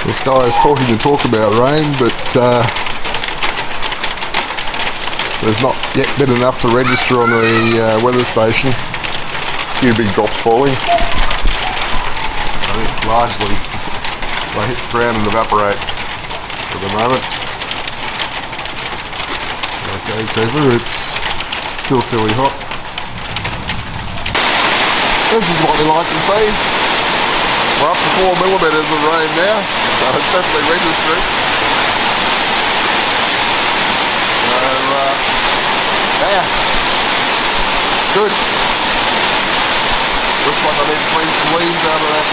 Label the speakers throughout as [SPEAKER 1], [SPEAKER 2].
[SPEAKER 1] The sky is talking the talk about rain, but there's not yet been enough to register on the weather station. A few big drops falling. I think largely they hit the ground and evaporate for the moment. Okay, it's still fairly hot. This is what we like to see. We're up to 4 millimetres of rain now, so it's definitely registering. So, yeah, good. Looks like I need to clean some leaves out of that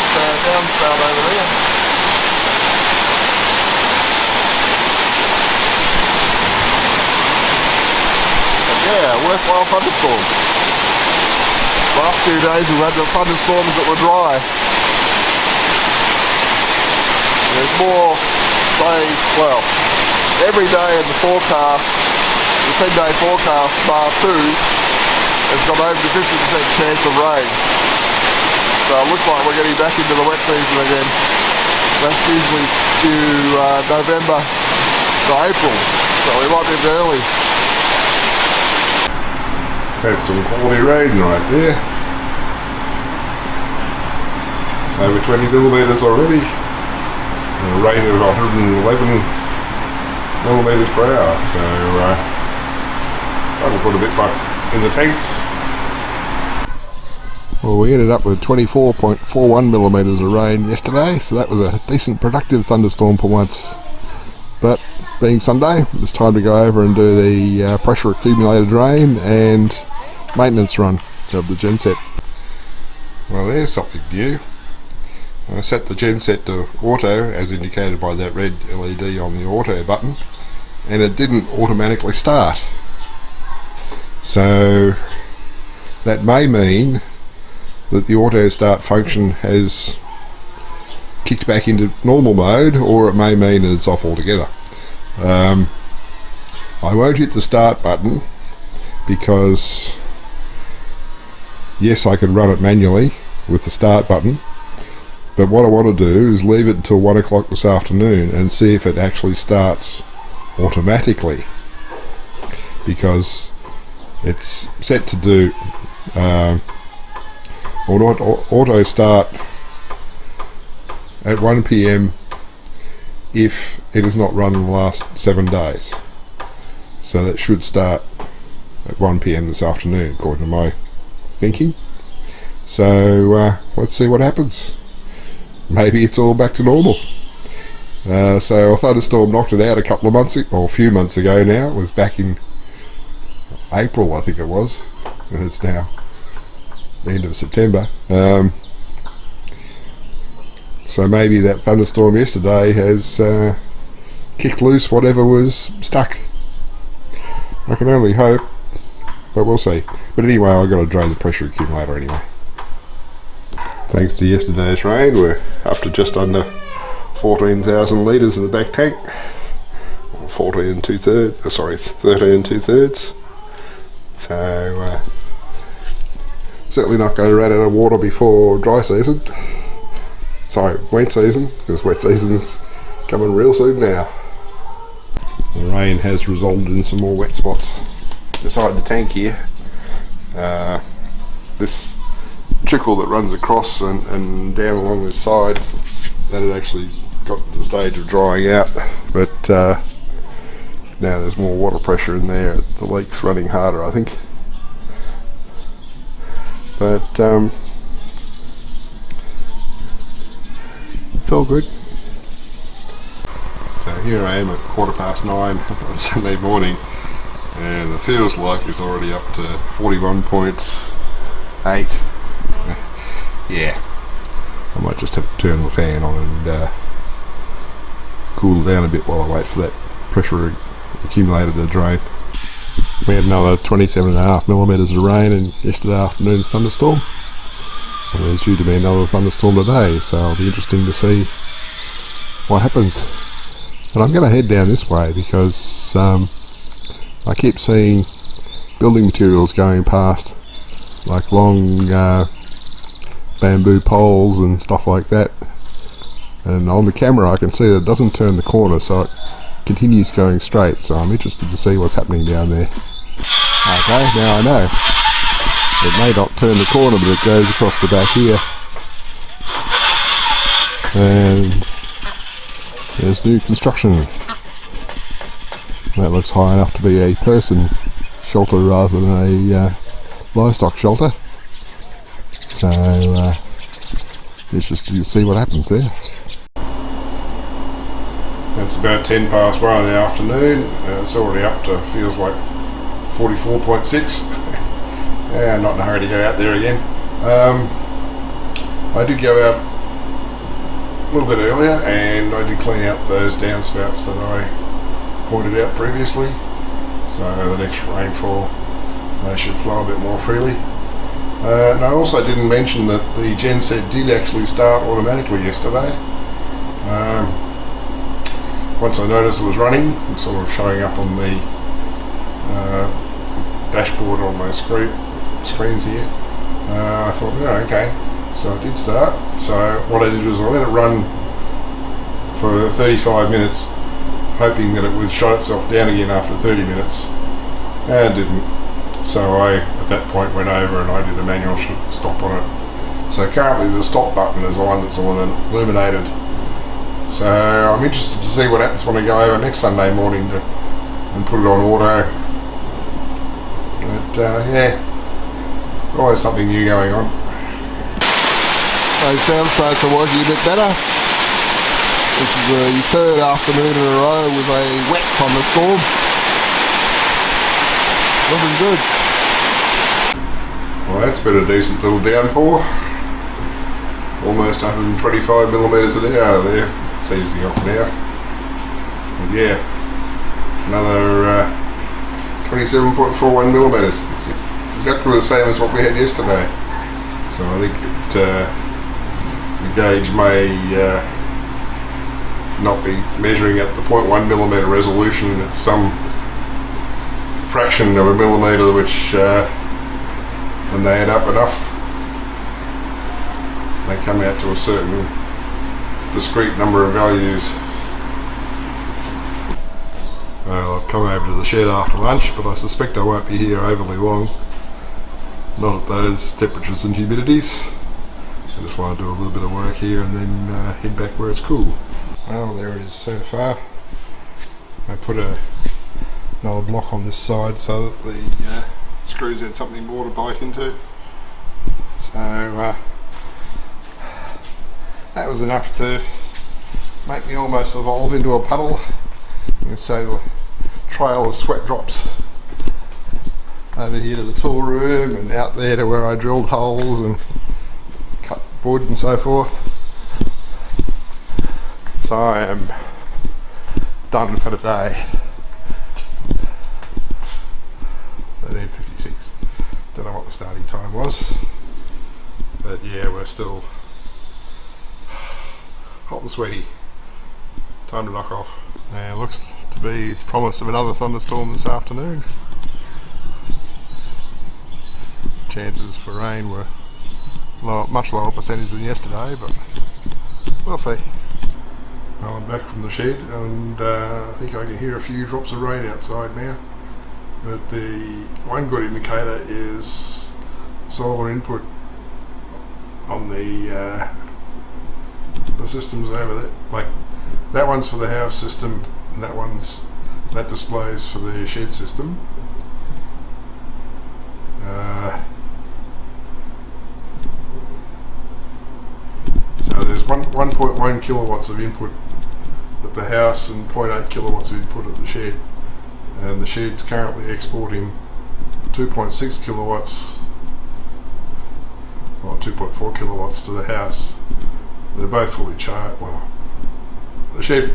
[SPEAKER 1] downspout over there. But yeah, worthwhile thunderstorms. Last few days we've had the thunderstorms that were dry. There's more days, well, every day in the forecast, the 10-day forecast, bar 2, has got over 50% chance of rain. So it looks like we're getting back into the wet season again. That's usually due November to April, so we might be a bit early. That's some quality rain right there. Over 20 millimetres already. And a rate of 111 millimetres per hour. So that'll put a bit back in the tanks. Well, we ended up with 24.41 millimetres of rain yesterday, so that was a decent productive thunderstorm for once. But being Sunday, it's time to go over and do the pressure accumulated rain and maintenance run of the genset. Well, there's something new. I set the genset to auto as indicated by that red LED on the auto button, and it didn't automatically start. So that may mean that the auto start function has kicked back into normal mode, or it may mean that it's off altogether. I won't hit the start button because yes, I could run it manually with the start button, but what I want to do is leave it until 1 o'clock this afternoon and see if it actually starts automatically, because it's set to do auto start at 1 PM if it is not run in the last 7 days. So that should start at 1 PM this afternoon according to my thinking. So let's see what happens. Maybe it's all back to normal. So a thunderstorm knocked it out a couple of months or a few months ago now. It was back in April, I think it was, and it's now the end of September. So maybe that thunderstorm yesterday has kicked loose whatever was stuck. I can only hope, but we'll see. But anyway, I've got to drain the pressure accumulator anyway. Thanks to yesterday's rain, we're up to just under 14,000 litres in the back tank. 13 2/3. So certainly not going to run out of water before dry season. Sorry, wet season, because wet season's coming real soon now. The rain has resulted in some more wet spots beside the tank here. This trickle that runs across and down along this side, that had actually got to the stage of drying out, but now there's more water pressure in there. The leak's running harder, I think. But it's all good. So here I am at 9:15 on Sunday morning, and it feels like it's already up to 41.8. Yeah, I might just have to turn the fan on and cool down a bit while I wait for that pressure accumulator to drain. We had another 27.5 millimetres of rain in yesterday afternoon's thunderstorm, and there's due to be another thunderstorm today, so it'll be interesting to see what happens. And I'm going to head down this way because I keep seeing building materials going past, like long bamboo poles and stuff like that, and on the camera I can see that it doesn't turn the corner, so it continues going straight, so I'm interested to see what's happening down there. Okay, now I know. It may not turn the corner, but it goes across the back here. And there's new construction. That looks high enough to be a person shelter rather than a livestock shelter. So let's just see what happens there. It's about 10 past 1 in the afternoon. It's already up to, feels like 44.6. Yeah, not in a hurry to go out there again. I did go out a little bit earlier and I did clean out those downspouts that I pointed out previously. So the next rainfall they should flow a bit more freely. And I also didn't mention that the genset did actually start automatically yesterday. Once I noticed it was running, it was sort of showing up on the dashboard on my screens here. I thought, oh, okay, so it did start. So what I did was I let it run for 35 minutes, hoping that it would shut itself down again after 30 minutes, and it didn't. So I, at that point, went over and I did a manual stop on it. So currently the stop button is the one that's illuminated. So I'm interested to see what happens when I go over next Sunday morning and put it on auto. But yeah, always something new going on. Those downspouts are working a bit better. This is the third afternoon in a row with a wet thunderstorm. Looking good. Well, that's been a decent little downpour. Almost 125 millimetres an hour there. It's easing off now. But yeah, another 27.41 millimetres. It's exactly the same as what we had yesterday. So I think the gauge may not be measuring at the 0.1 millimetre resolution. It's some fraction of a millimetre, which when they add up enough, they come out to a certain discrete number of values. Well, I've come over to the shed after lunch, but I suspect I won't be here overly long. Not at those temperatures and humidities. I just want to do a little bit of work here and then head back where it's cool. Well, there it is so far. I put another block on this side so that the screws had something more to bite into. So that was enough to make me almost evolve into a puddle. You can see the trail of sweat drops over here to the tool room and out there to where I drilled holes and cut wood and so forth. So I am done for the day. 13:56. Don't know what the starting time was, but yeah, we're still hot and sweaty. Time to knock off. Now, it looks to be promise of another thunderstorm this afternoon. Chances for rain were much lower percentage than yesterday, but we'll see. Well, I'm back from the shed and I think I can hear a few drops of rain outside now. But the one good indicator is solar input on the systems over there. Like that one's for the house system, and that displays for the shed system. So there's 1.1 kilowatts of input at the house and 0.8 kilowatts of input at the shed. And the shed's currently exporting 2.6 kilowatts, or 2.4 kilowatts to the house. They're both fully charged. Well, the shed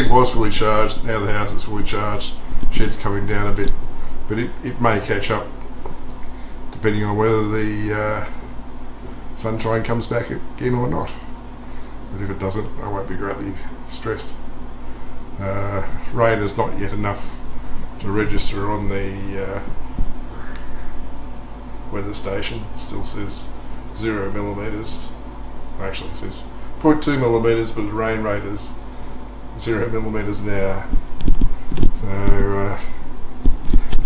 [SPEAKER 1] was fully charged, now the house is fully charged. Shed's coming down a bit, but it may catch up depending on whether the sunshine comes back again or not. But if it doesn't, I won't be greatly stressed. Rain is not yet enough to register on the weather station. Still says 0 millimetres. Actually it says 0.2 millimetres, but the rain rate is 0 millimetres an hour. So,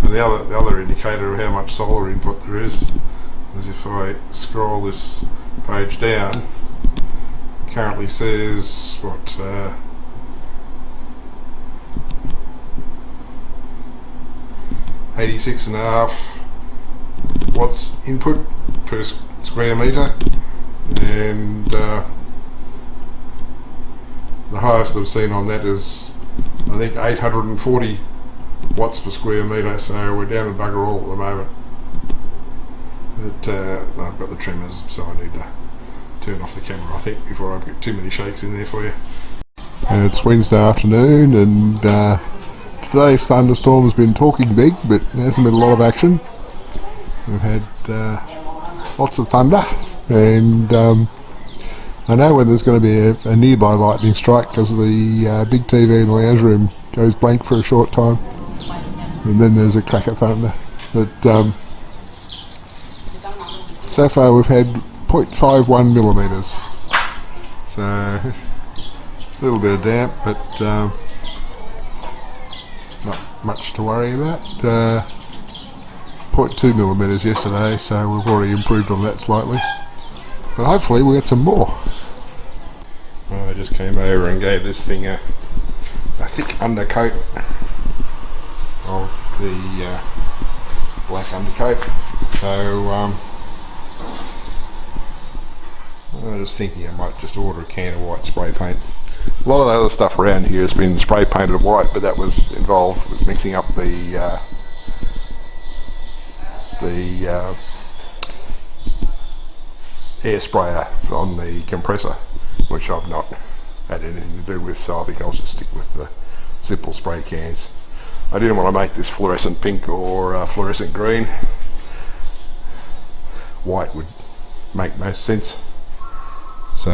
[SPEAKER 1] and the other indicator of how much solar input there is if I scroll this page down, it currently says what, 86.5 watts input per square metre, and the highest I've seen on that is I think 840 watts per square metre, so we're down to bugger all at the moment. But I've got the trimmers, so I need to turn off the camera, I think, before I get too many shakes in there for you. It's Wednesday afternoon, and today's thunderstorm has been talking big, but there hasn't been a lot of action. We've had lots of thunder, and I know when there's going to be a nearby lightning strike, because the big TV in the lounge room goes blank for a short time, and then there's a crack of thunder. But so far we've had 0.51 millimetres, so a little bit of damp, but not much to worry about. 0.2 millimetres yesterday, so we've already improved on that slightly, but hopefully we'll get some more. I just came over and gave this thing a thick undercoat of the black undercoat, so I was thinking I might just order a can of white spray paint. A lot of the other stuff around here has been spray painted white, but that was involved with mixing up the air sprayer on the compressor, which I've not had anything to do with, so I think I'll just stick with the simple spray cans. I didn't want to make this fluorescent pink or fluorescent green. White would make most sense, so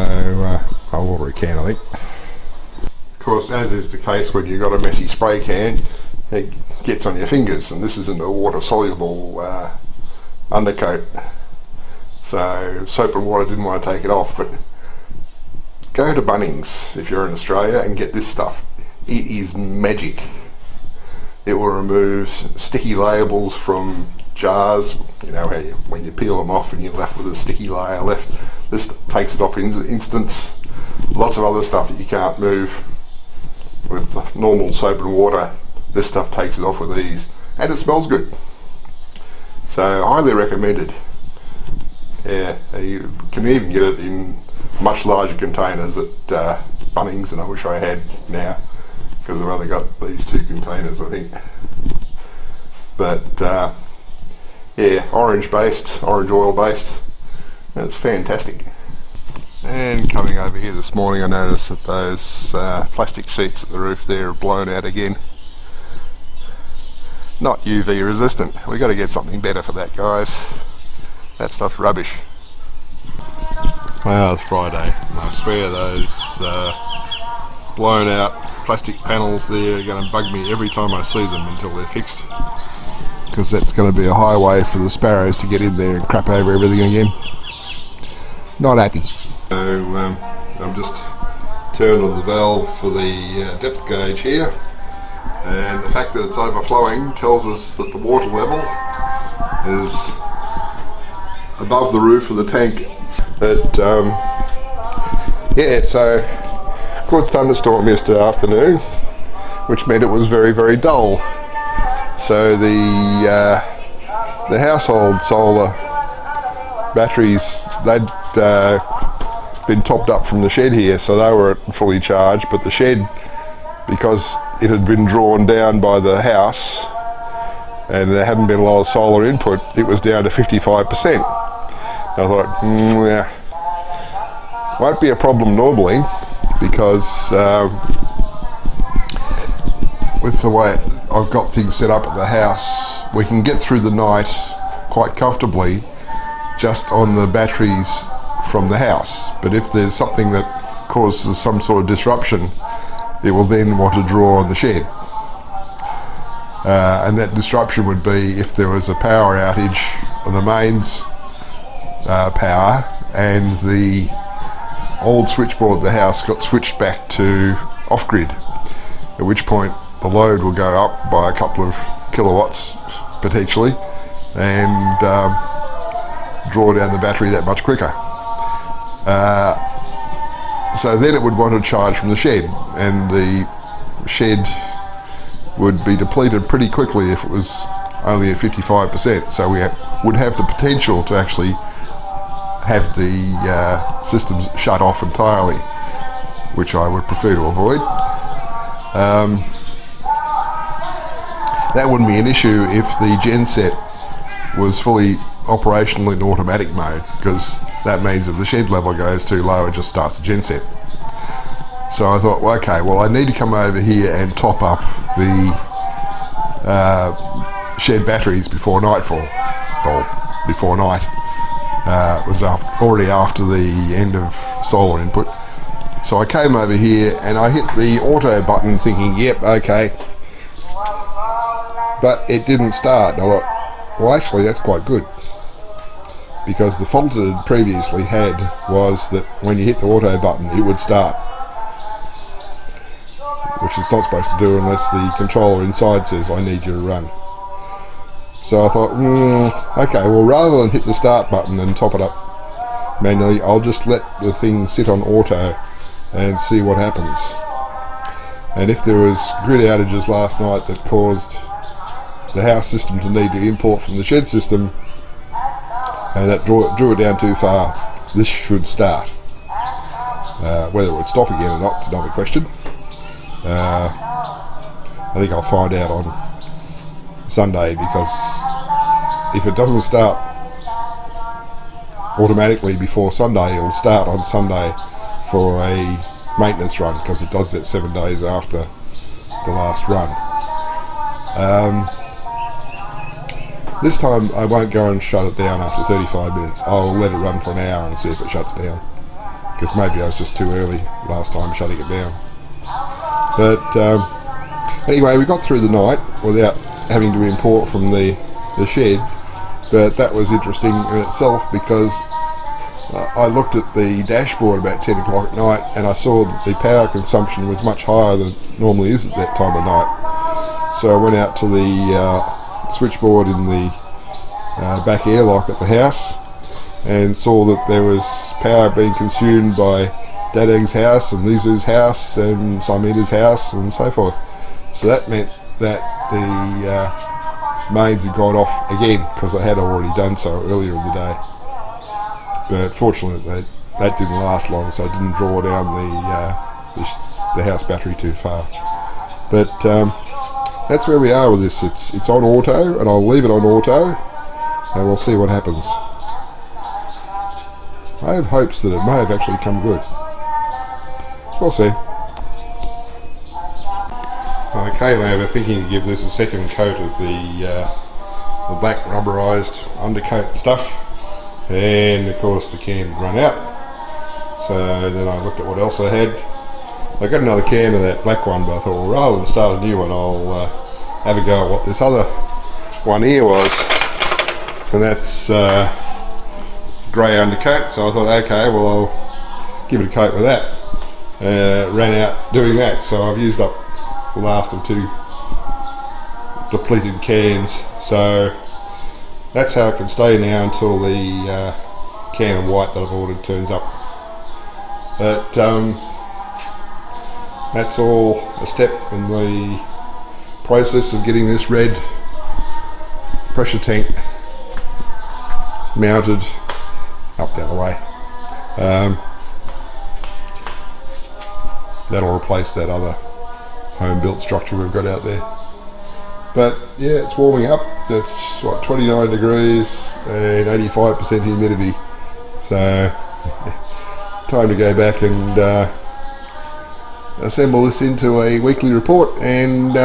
[SPEAKER 1] I'll order a can, I think. Of course, as is the case when you've got a messy spray can, it gets on your fingers, and this isn't a water soluble undercoat, so soap and water didn't want to take it off. But go to Bunnings if you're in Australia and get this stuff. It is magic. It will remove sticky labels from jars, you know how when you peel them off and you're left with a sticky layer left. This takes it off in instants. Lots of other stuff that you can't move with normal soap and water, this stuff takes it off with ease, and it smells good. So highly recommended. Yeah, you can even get it in much larger containers at Bunnings, and I wish I had now, because I've only got these 2 containers, I think. But yeah, orange oil based, and it's fantastic. And coming over here this morning, I noticed that those plastic sheets at the roof there are blown out again. Not UV resistant. We've got to get something better for that, guys. That stuff's rubbish. Well, it's Friday. I swear those blown out plastic panels there are going to bug me every time I see them until they're fixed, because that's going to be a highway for the sparrows to get in there and crap over everything again. Not happy. So I'm just turned on the valve for the depth gauge here, and the fact that it's overflowing tells us that the water level is above the roof of the tank. But yeah, so good thunderstorm yesterday afternoon, which meant it was very, very dull. So the household solar batteries, they'd been topped up from the shed here, so they were fully charged, but the shed, because it had been drawn down by the house and there hadn't been a lot of solar input, it was down to 55%. I thought, yeah, won't be a problem normally, because with the way I've got things set up at the house, we can get through the night quite comfortably just on the batteries from the house. But if there's something that causes some sort of disruption, it will then want to draw on the shed. And that disruption would be if there was a power outage on the mains power, and the old switchboard of the house got switched back to off-grid, at which point the load will go up by a couple of kilowatts potentially, and draw down the battery that much quicker. So then it would want to charge from the shed, and the shed would be depleted pretty quickly if it was only at 55%. So we would have the potential to actually have the systems shut off entirely, which I would prefer to avoid. That wouldn't be an issue if the genset was fully operational in automatic mode, because that means if the shed level goes too low, it just starts the genset. So I thought, well, okay, well, I need to come over here and top up the shed batteries before nightfall, or before night. It was already after the end of solar input. So I came over here and I hit the auto button thinking, yep, okay. But it didn't start. And I thought, well, actually, that's quite good. Because the fault it had previously had was that when you hit the auto button, it would start. Which it's not supposed to do unless the controller inside says, I need you to run. So I thought, okay, well, rather than hit the start button and top it up manually, I'll just let the thing sit on auto and see what happens. And if there was grid outages last night that caused the house system to need to import from the shed system, and that drew it down too far, this should start. Whether it would stop again or not is another question. I think I'll find out on Sunday, because if it doesn't start automatically before Sunday, it'll start on Sunday for a maintenance run, because it does that 7 days after the last run. This time I won't go and shut it down after 35 minutes. I'll let it run for an hour and see if it shuts down, because maybe I was just too early last time shutting it down. But anyway, we got through the night without having to import from the shed, but that was interesting in itself, because I looked at the dashboard about 10 o'clock at night and I saw that the power consumption was much higher than it normally is at that time of night. So I went out to the switchboard in the back airlock at the house and saw that there was power being consumed by Dadang's house and Lizu's house and Simita's house and so forth. So that meant that the mains had gone off again, because I had already done so earlier in the day. But fortunately that didn't last long, so I didn't draw down the house battery too far. But that's where we are with this. It's on auto, and I'll leave it on auto, and we'll see what happens. I have hopes that it may have actually come good. We'll see. I came over thinking to give this a second coat of the black rubberized undercoat stuff, and of course the can had run out. So then I looked at what else I had. I got another can of that black one, but I thought, well, rather than start a new one, I'll have a go at what this other one here was, and that's grey undercoat. So I thought, okay, well, I'll give it a coat with that. Ran out doing that, so I've used up the last of 2 depleted cans. So that's how it can stay now until the can of white that I've ordered turns up. But that's all a step in the process of getting this red pressure tank mounted up the other way. That'll replace that other home built structure we've got out there. But yeah, it's warming up. It's what, 29 degrees and 85% humidity. So time to go back and assemble this into a weekly report and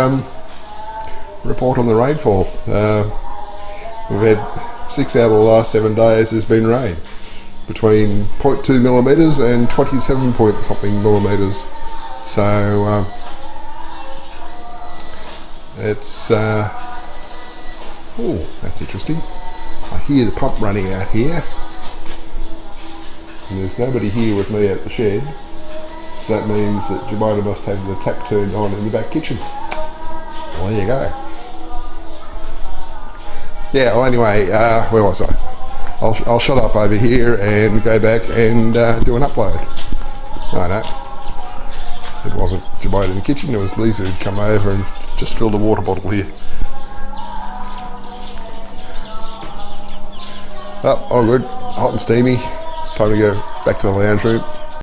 [SPEAKER 1] report on the rainfall. We've had 6 out of the last 7 days has been rain, between 0.2 millimetres and 27 point something millimetres. So it's oh, that's interesting. I hear the pump running out here. and there's nobody here with me at the shed, so that means that Jemima must have the tap turned on in the back kitchen. Well, there you go. Yeah, well anyway, where was I? I'll shut up over here and go back and do an upload. I know. It wasn't Jemima in the kitchen, it was Lisa who'd come over and just filled a water bottle here. Oh, all good. Hot and steamy. Time to go back to the lounge room.